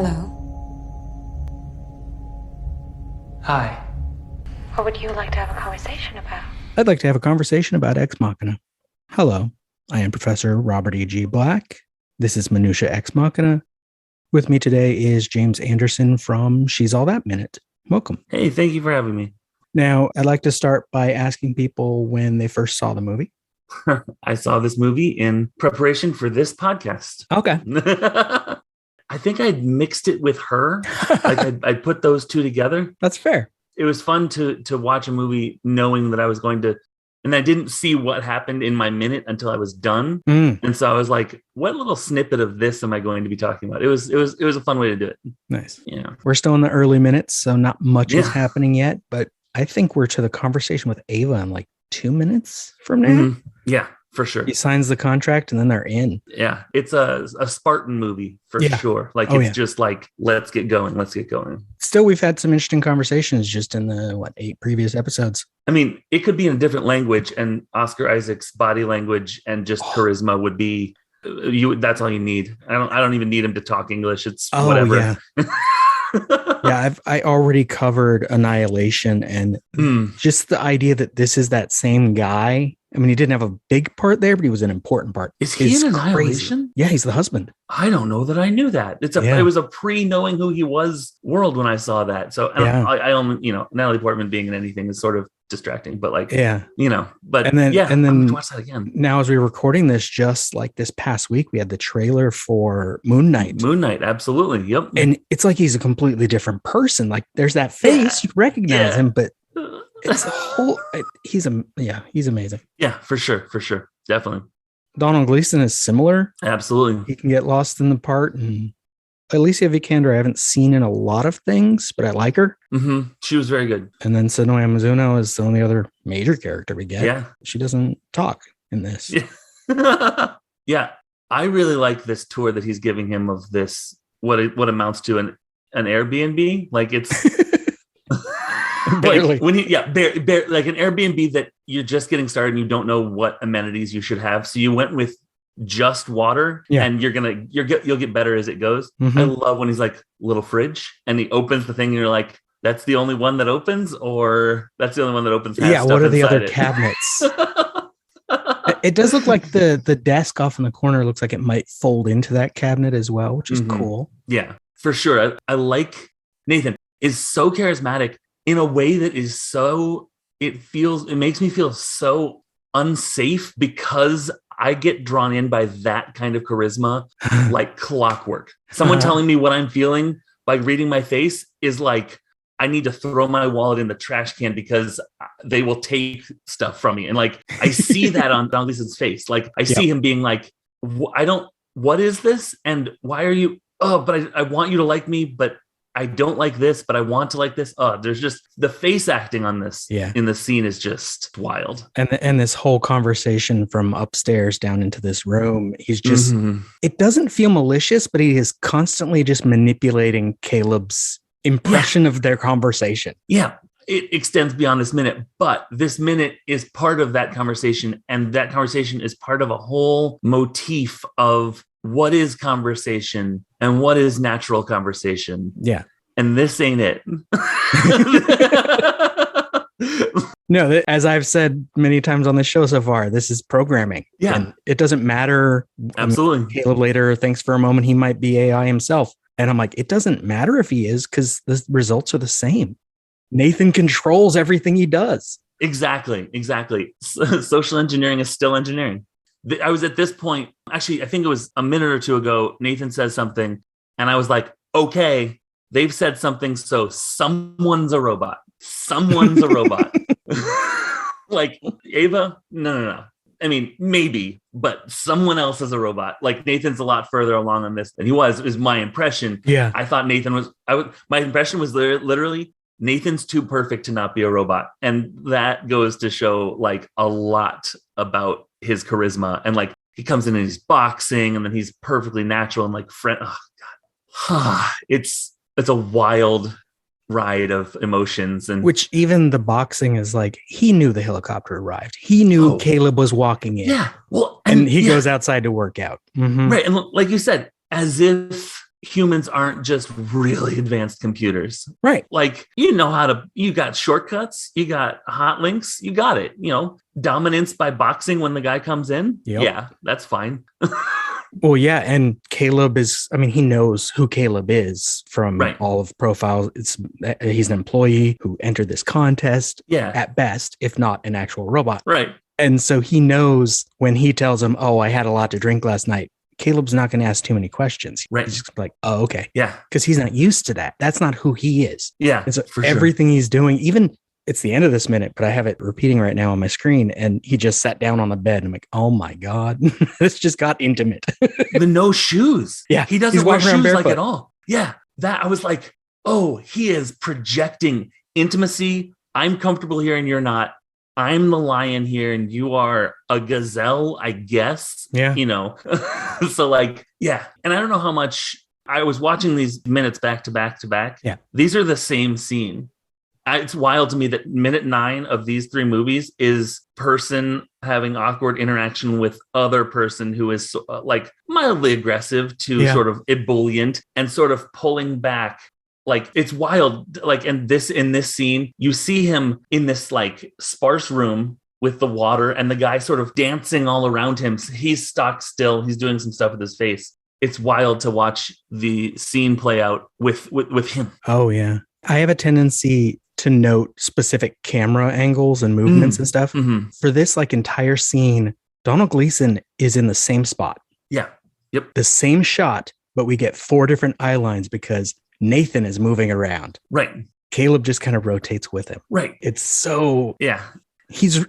Hello. Hi. What would you like to have a conversation about? I'd like to have a conversation about Ex Machina. Hello, I am Professor Robert E.G. Black. This is Minutia Ex Machina. With me today is James Anderson from She's All That Minute. Welcome. Hey, thank you for having me. Now, I'd like to start by asking people when they first saw the movie. I saw this movie in preparation for this podcast. Okay. I think I'd mixed it with her. Like I'd put those two together. That's fair. It was fun to watch a movie knowing that I was going to, and I didn't see what happened in my minute until I was done. And so I was like, what little snippet of this am I going to be talking about? It was a fun way to do it. Nice. Yeah. We're still in the early minutes, so not much is happening yet, but I think we're to the conversation with Ava in like 2 minutes from now. Mm-hmm. Yeah, for sure. He signs the contract and then they're in. Yeah, it's a Spartan movie for sure. Like it's just like, let's get going. Still, we've had some interesting conversations just in the 8 previous episodes. I mean, it could be in a different language, and Oscar Isaac's body language and just charisma would be that's all you need. I don't even need him to talk English. It's whatever. Yeah. I already covered Annihilation, and just the idea that this is that same guy. I mean, he didn't have a big part there, but he was an important part. Is he in Annihilation? Crazy. Yeah, he's the husband. I don't know that I knew that. It was a pre-knowing who he was world when I saw that. So I only, Natalie Portman being in anything is sort of distracting, but but and then I'm gonna watch that again. Now, as we're recording this, just like this past week, we had the trailer for Moon Knight. Absolutely. Yep. And it's like he's a completely different person. Like there's that face, you recognize him, but it's a whole. He's amazing. Yeah, for sure, definitely. Donald Gleason is similar. Absolutely, he can get lost in the part. And Alicia Vikander, I haven't seen in a lot of things, but I like her. Mm-hmm. She was very good. And then Sonoya Mizuno is the only other major character we get. Yeah, she doesn't talk in this. Yeah, I really like this tour that he's giving him of this. What amounts to an Airbnb? Like it's. Barely. Like when like an Airbnb that you're just getting started and you don't know what amenities you should have. So you went with just water and you'll get better as it goes. Mm-hmm. I love when he's like little fridge and he opens the thing and you're like, that's the only one that opens, or that's the only one that opens. Yeah. What are the other cabinets? It does look like the desk off in the corner looks like it might fold into that cabinet as well, which is cool. Yeah, for sure. I like Nathan is so charismatic in a way that is so, it makes me feel so unsafe because I get drawn in by that kind of charisma like clockwork. Someone telling me what I'm feeling by reading my face is like, I need to throw my wallet in the trash can because they will take stuff from me. And like, I see that on Don Gleason's face. Like I see him being like, what is this? And why are you, but I want you to like me, but I don't like this, but I want to like this. There's just the face acting on this in the scene is just wild. And this whole conversation from upstairs down into this room, he's just, it doesn't feel malicious, but he is constantly just manipulating Caleb's impression of their conversation. Yeah. It extends beyond this minute, but this minute is part of that conversation. And that conversation is part of a whole motif of what is conversation and what is natural conversation. Yeah. And this ain't it. No, as I've said many times on the show so far, this is programming. Yeah. And it doesn't matter. Absolutely. I mean, Caleb later thinks for a moment he might be AI himself. And I'm like, it doesn't matter if he is because the results are the same. Nathan controls everything he does. Exactly. Social engineering is still engineering. I was at this point, actually, I think it was a minute or two ago, Nathan says something, and I was like, okay, they've said something, so someone's a robot. Like, Ava? No. I mean, maybe, but someone else is a robot. Like, Nathan's a lot further along on this than he was, is my impression. Yeah. I thought Nathan was, my impression was literally, Nathan's too perfect to not be a robot. And that goes to show, like, a lot about his charisma. And like he comes in and he's boxing and then he's perfectly natural and like friend. Oh God. It's a wild ride of emotions. And which even the boxing is like, he knew the helicopter arrived. He knew Caleb was walking in. Yeah. Well, and he goes outside to work out. Mm-hmm. Right. And like you said, as if humans aren't just really advanced computers. Right. Like, you got shortcuts, you got hot links, you got it. Dominance by boxing when the guy comes in. Yep. Yeah, that's fine. Well, yeah. And Caleb he knows who Caleb is from Right. all of profiles. He's an employee who entered this contest Yeah. at best, if not an actual robot. Right. And so he knows when he tells him, oh, I had a lot to drink last night, Caleb's not going to ask too many questions. Right. He's just like, oh, okay. Yeah. Because he's not used to that. That's not who he is. Yeah. And so for everything he's doing, even it's the end of this minute, but I have it repeating right now on my screen. And he just sat down on the bed. And I'm like, oh my God, this just got intimate. The no shoes. Yeah. He doesn't wear walking around shoes like barefoot. at all. Yeah. That I was like, oh, he is projecting intimacy. I'm comfortable here and you're not. I'm the lion here and you are a gazelle, I guess. Yeah. So like, yeah. And I don't know how much I was watching these minutes back to back to back. Yeah. These are the same scene. It's wild to me that minute 9 of these 3 movies is person having awkward interaction with other person who is like mildly aggressive to sort of ebullient and sort of pulling back. Like, it's wild. Like, in this scene, you see him in this like sparse room with the water and the guy sort of dancing all around him. He's stock still. He's doing some stuff with his face. It's wild to watch the scene play out with him. Oh, yeah. I have a tendency to note specific camera angles and movements and stuff. Mm-hmm. For this like entire scene, Donald Gleason is in the same spot. Yeah. Yep. The same shot, but we get 4 different eye lines because Nathan is moving around. Right. Caleb just kind of rotates with him. Right. It's so... Yeah. He's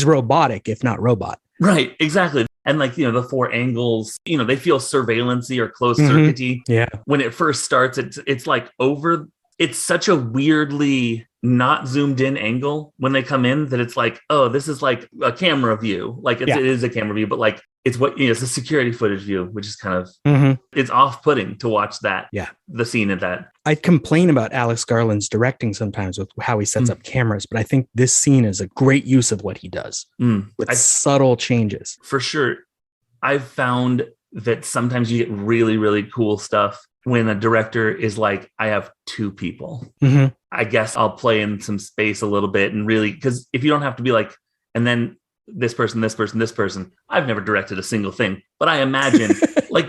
robotic, if not robot. Right. Exactly. And like, the 4 angles, they feel surveillance-y or closed circuity. Yeah. When it first starts, it's like over... It's such a weirdly not zoomed in angle when they come in that it's like, oh, this is like a camera view. Like it is a camera view, but like it's it's a security footage view, which is kind of, it's off-putting to watch that. Yeah. The scene of that. I complain about Alex Garland's directing sometimes with how he sets up cameras, but I think this scene is a great use of what he does with subtle changes. For sure. I've found that sometimes you get really, really cool stuff when a director is like, I have 2 people. Mm-hmm. I guess I'll play in some space a little bit and really, because if you don't have to be like, and then this person, this person, this person, I've never directed a single thing, but I imagine like,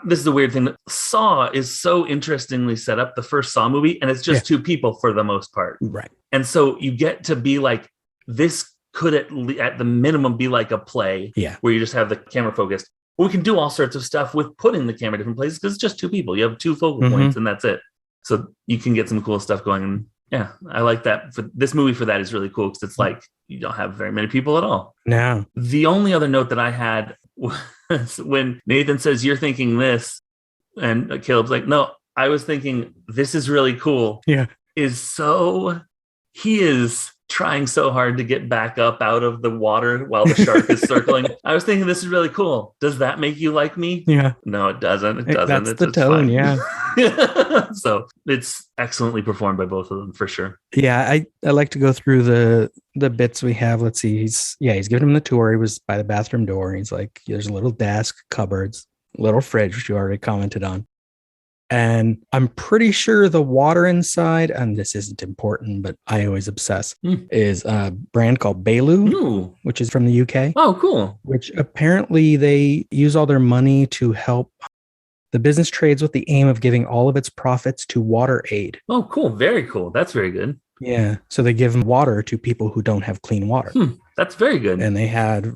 this is a weird thing that Saw is so interestingly set up, the first Saw movie, and it's just 2 people for the most part. Right. And so you get to be like, this could at the minimum be like a play where you just have the camera focused. We can do all sorts of stuff with putting the camera different places because it's just 2 people. You have 2 focal points and that's it. So you can get some cool stuff going. And yeah, I like that. For this movie, for that is really cool because it's like you don't have very many people at all. No. The only other note that I had was when Nathan says, you're thinking this, and Caleb's like, no, I was thinking this is really cool. Yeah. He is trying so hard to get back up out of the water while the shark is circling. I was thinking, this is really cool. Does that make you like me? Yeah. No, it doesn't. It doesn't. That's the tone. Yeah. So it's excellently performed by both of them for sure. Yeah. I like to go through the bits we have. Let's see. He's giving him the tour. He was by the bathroom door. He's like, there's a little desk, cupboards, little fridge, which you already commented on. And I'm pretty sure the water inside, and this isn't important, but I always obsess, is a brand called Belu, which is from the UK. Oh, cool. Which apparently they use all their money to help. The business trades with the aim of giving all of its profits to water aid. Oh, cool. Very cool. That's very good. Yeah. So they give water to people who don't have clean water. That's very good. And they had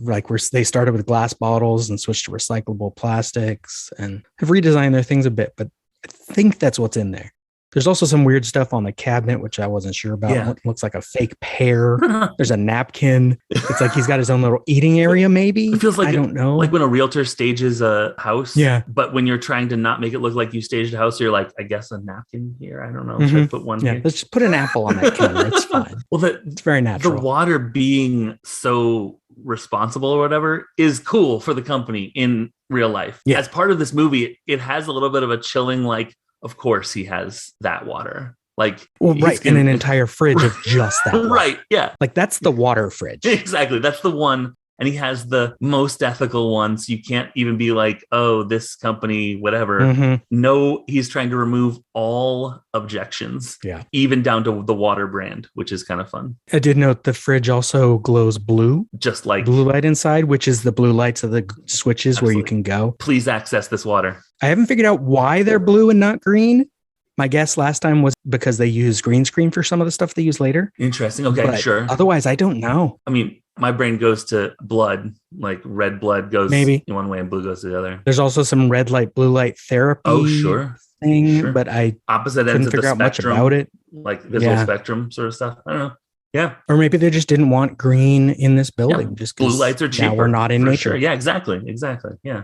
they started with glass bottles and switched to recyclable plastics and have redesigned their things a bit, but I think that's what's in there. There's also some weird stuff on the cabinet, which I wasn't sure about. Yeah. It looks like a fake pear. There's a napkin. It's like he's got his own little eating area, maybe. It feels like, I don't know. Like when a realtor stages a house. Yeah. But when you're trying to not make it look like you staged a house, you're like, I guess a napkin here. I don't know. Should I put one here? Let's just put an apple on that counter. It's fine. Well, it's very natural. The water being so responsible or whatever is cool for the company in real life. Yeah. As part of this movie, it has a little bit of a chilling, like, of course he has that water. Like, right, in an entire fridge of just that water. Right, yeah. Like, that's the water fridge. Exactly. That's the one and he has the most ethical one. So you can't even be like, oh, this company, whatever. Mhm. No, he's trying to remove all objections. Yeah. Even down to the water brand, which is kind of fun. I did note the fridge also glows blue. Just like blue light inside, which is the blue lights of the switches where you Absolutely. can go. Please access this water. I haven't figured out why they're blue and not green. My guess last time was because they use green screen for some of the stuff they use later. Interesting. Okay, But sure. otherwise, I don't know. I mean, my brain goes to blood, like red blood goes Maybe. in one way and blue goes to the other. There's also some red light, blue light therapy Oh, sure. thing, Sure. but I Opposite couldn't ends of the figure out much spectrum, about it. like visual Yeah. spectrum sort of stuff. I don't know. Yeah. Or maybe they just didn't want green in this building. Yeah. Just 'cause Blue lights are cheaper. now we're not in for nature. Sure. Yeah, exactly. Exactly. Yeah.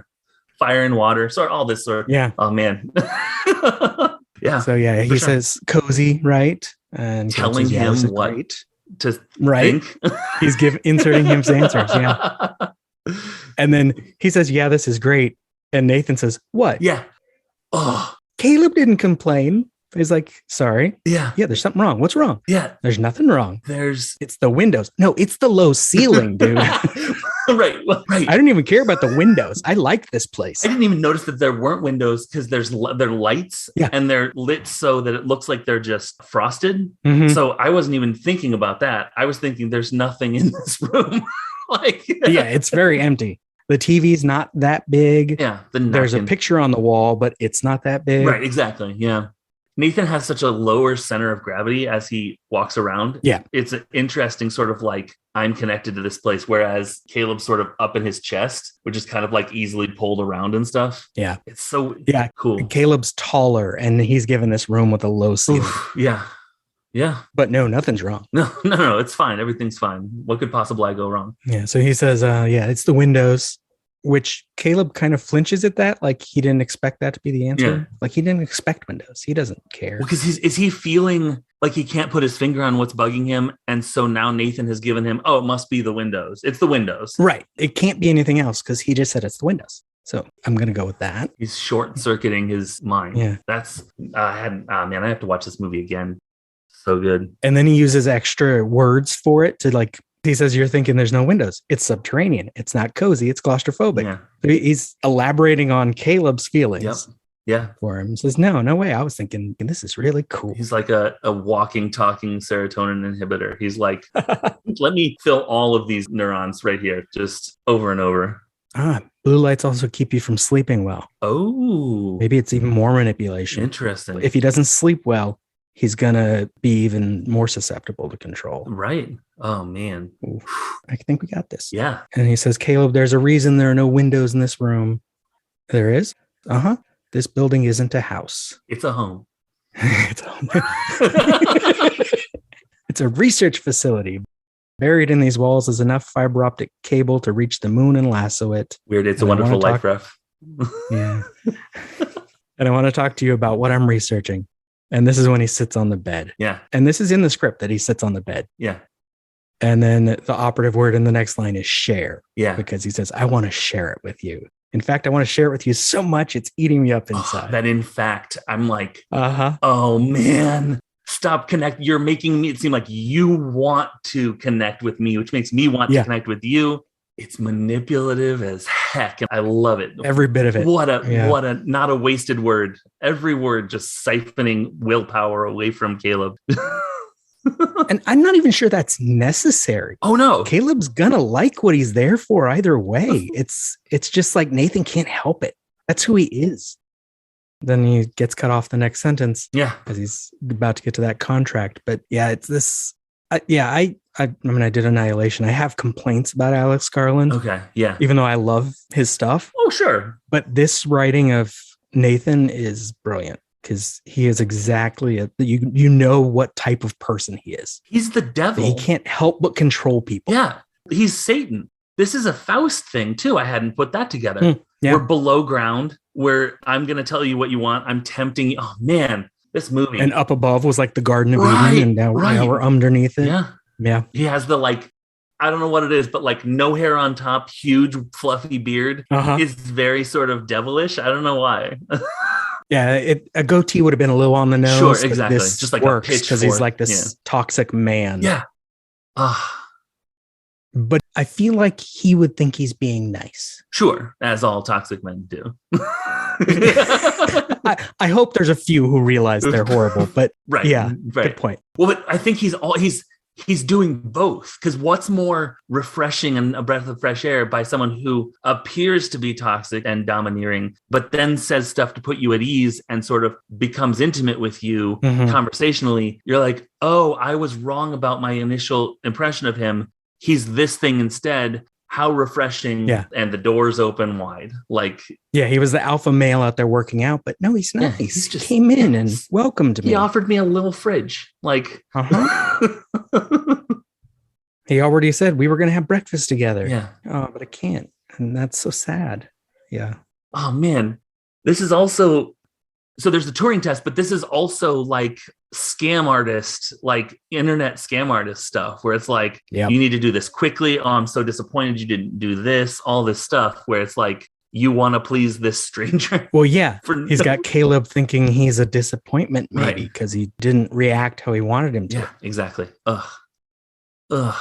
Fire and water. Sort all this sort. Yeah. Oh man. Yeah. So yeah, he For sure. says cozy, right? And Caleb Telling says, him this is what great. To Right. think. He's inserting his answers. Yeah. And then he says, yeah, this is great. And Nathan says, what? Yeah. Oh, Caleb didn't complain. He's like, sorry. yeah. Yeah, there's something wrong. What's wrong? Yeah. There's nothing wrong. There's It's the windows. No, it's the low ceiling, dude. right. Well, right. I don't even care about the windows. I like this place. I didn't even notice that there weren't windows because they're lights Yeah. and they're lit so that it looks like they're just frosted. Mhm. So I wasn't even thinking about that. I was thinking there's nothing in this room. Like, Yeah, it's very empty. The TV's not that big. yeah. There's a picture on the wall, but it's not that big. Right. Exactly. Yeah. Nathan has such a lower center of gravity as he walks around. Yeah. It's an interesting sort of like, I'm connected to this place. Whereas Caleb's sort of up in his chest, which is kind of like easily pulled around and stuff. Yeah. It's so Yeah. cool. Caleb's taller and he's given this room with a low ceiling. Oof, yeah. Yeah. But no, nothing's wrong. No. It's fine. Everything's fine. What could possibly go wrong? Yeah. So he says, yeah, it's the windows, which Caleb kind of flinches at that. Like he didn't expect that to be the answer. Yeah. Like he didn't expect windows. He doesn't care. Well, because is he feeling like he can't put his finger on what's bugging him? And so now Nathan has given him, oh, it must be the windows. It's the windows. Right. It can't be anything else because he just said it's the windows. So I'm going to go with that. He's short circuiting his mind. Yeah. That's, I have to watch this movie again. So good. And then he uses extra words for it to like, he says, you're thinking there's no windows. It's subterranean. It's not cozy. It's claustrophobic. Yeah. He's elaborating on Caleb's feelings Yep. Yeah. for him. He says, no way. I was thinking this is really cool. He's like a walking, talking serotonin inhibitor. He's like, let me fill all of these neurons right here, just over and over. Blue lights also keep you from sleeping well. Oh, Maybe it's even more manipulation. interesting. If he doesn't sleep well, he's going to be even more susceptible to control. Right. Oh, man. Oof. I think we got this. Yeah. And he says, Caleb, there's a reason there are no windows in this room. There is? Uh-huh. This building isn't a house. It's a home. It's a home. It's a research facility. Buried in these walls is enough fiber optic cable to reach the moon and lasso it. Weird. It's a And I Wonderful wanna Life ref. Yeah. And I want to talk to you about what I'm researching. And this is when he sits on the bed. Yeah. And this is in the script that he sits on the bed. Yeah. And then the operative word in the next line is share, Yeah. because he says, I want to share it with you. In fact, I want to share it with you so much it's eating me up Oh, inside. that in fact, I'm like, Uh-huh. oh man, stop connect. You're making me it seem like you want to connect with me, which makes me want Yeah. to connect with you. It's manipulative as heck. And I love it. Every bit of it. What a Yeah. not a wasted word. Every word just siphoning willpower away from Caleb. And I'm not even sure that's necessary. Oh no. Caleb's gonna like what he's there for either way. It's just like Nathan can't help it. That's who he is. Then he gets cut off the next sentence Yeah. as he's about to get to that contract. But yeah, it's this. I mean, I did Annihilation. I have complaints about Alex Garland, Okay. Yeah. even though I love his stuff. Oh sure. But this writing of Nathan is brilliant because he is exactly you know what type of person he is. He's the devil. He can't help but control people. Yeah. He's Satan. This is a Faust thing too. I hadn't put that together. Yeah. We're below ground where I'm going to tell you what you want. I'm tempting you. Oh man, this movie. And up above was like the Garden of Right, Eden, and now we're underneath it. Yeah. Yeah. He has the like, I don't know what it is, but like no hair on top, huge fluffy beard. Uh-huh. Is very sort of devilish. I don't know why. Yeah, a goatee would have been a little on the nose. Sure, but exactly. This Just like a works because he's pitchfork. like this toxic man. Yeah. Ah. But I feel like he would think he's being nice. Sure, as all toxic men do. I hope there's a few who realize they're horrible, but right, yeah, right. Good point. Well, but I think he's doing both, because what's more refreshing and a breath of fresh air by someone who appears to be toxic and domineering, but then says stuff to put you at ease and sort of becomes intimate with you conversationally. You're like, oh, I was wrong about my initial impression of him. He's this thing instead. How refreshing. Yeah. And the doors open wide. Like, yeah, he was the alpha male out there working out, but no, he's nice. Yeah, he's just came in and welcomed me. He offered me a little fridge. Like, he already said we were going to have breakfast together. Yeah. Oh, but I can't. And that's so sad. Yeah. Oh man. This is also, so there's the Turing test, but this is also like scam artist, like internet scam artist stuff where it's like, Yep. You need to do this quickly. Oh, I'm so disappointed you didn't do this, all this stuff where it's like, you want to please this stranger. Well, yeah, he's got Caleb thinking he's a disappointment maybe because he didn't react how he wanted him to. Yeah, exactly. Ugh.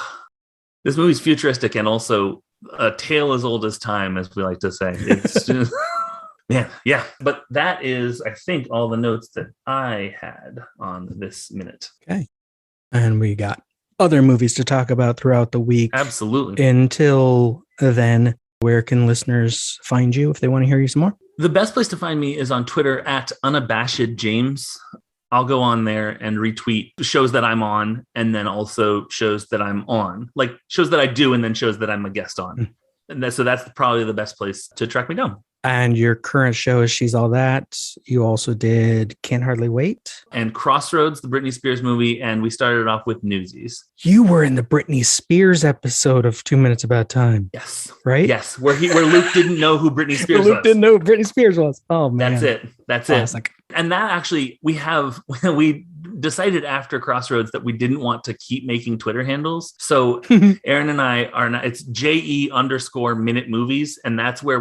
This movie's futuristic and also a tale as old as time, as we like to say. It's just, man, yeah. But that is, I think, all the notes that I had on this minute. Okay. And we got other movies to talk about throughout the week. Absolutely. Until then, where can listeners find you if they want to hear you some more? The best place to find me is on Twitter at unabashedjames. I'll go on there and retweet shows that I'm on, and then also shows that I'm on, like shows that I do, and then shows that I'm a guest on. And so that's probably the best place to track me down. And your current show is She's All That. You also did Can't Hardly Wait. And Crossroads, the Britney Spears movie. And we started off with Newsies. You were in the Britney Spears episode of 2 Minutes About Time. Yes. Right? Yes. Where Luke didn't know who Britney Spears was. Luke didn't know who Britney Spears was. Oh, man. That's Classic. it. And that actually, we decided after Crossroads that we didn't want to keep making Twitter handles. So Aaron and I are not, it's JE_minute movies. And that's where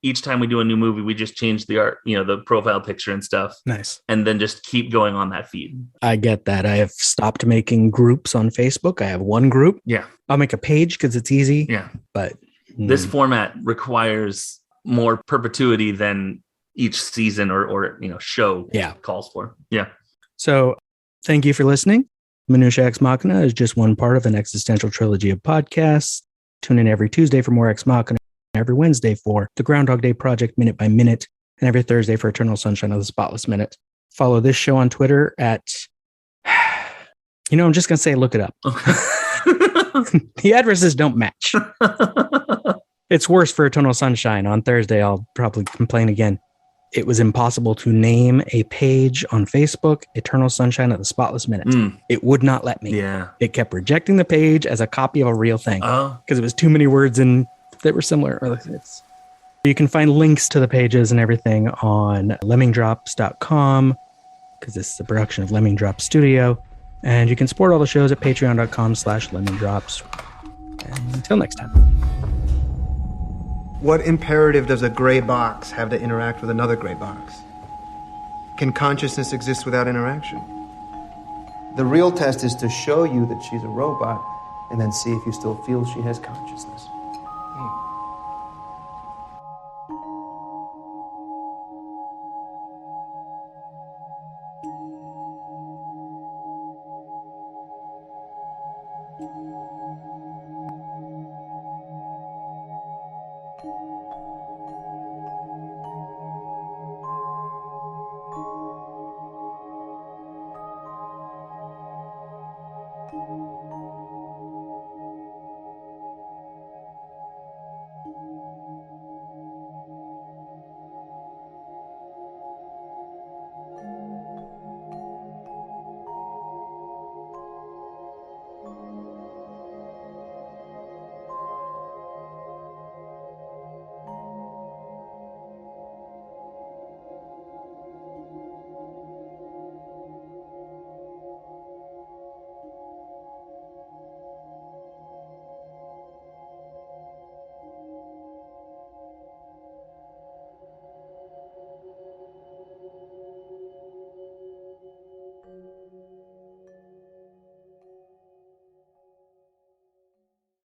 each time we do a new movie, we just change the art, the profile picture and stuff. Nice. And then just keep going on that feed. I get that. I have stopped making groups on Facebook. I have one group. Yeah. I'll make a page because it's easy. Yeah. But this format requires more perpetuity than each season or show calls for. Yeah. So thank you for listening. Minutia Ex Machina is just one part of an existential trilogy of podcasts. Tune in every Tuesday for more Ex Machina, every Wednesday for the Groundhog Day Project Minute by Minute, and every Thursday for Eternal Sunshine of the Spotless Minute. Follow this show on Twitter at, I'm just going to say, look it up. The addresses don't match. It's worse for Eternal Sunshine. On Thursday, I'll probably complain again. It was impossible to name a page on Facebook, Eternal Sunshine of the Spotless Minute. It would not let me. Yeah. It kept rejecting the page as a copy of a real thing because it was too many words that were similar. You can find links to the pages and everything on lemmingdrops.com because this is a production of Lemming Drops Studio. And you can support all the shows at patreon.com/lemmingdrops. And until next time. What imperative does a gray box have to interact with another gray box? Can consciousness exist without interaction? The real test is to show you that she's a robot and then see if you still feel she has consciousness.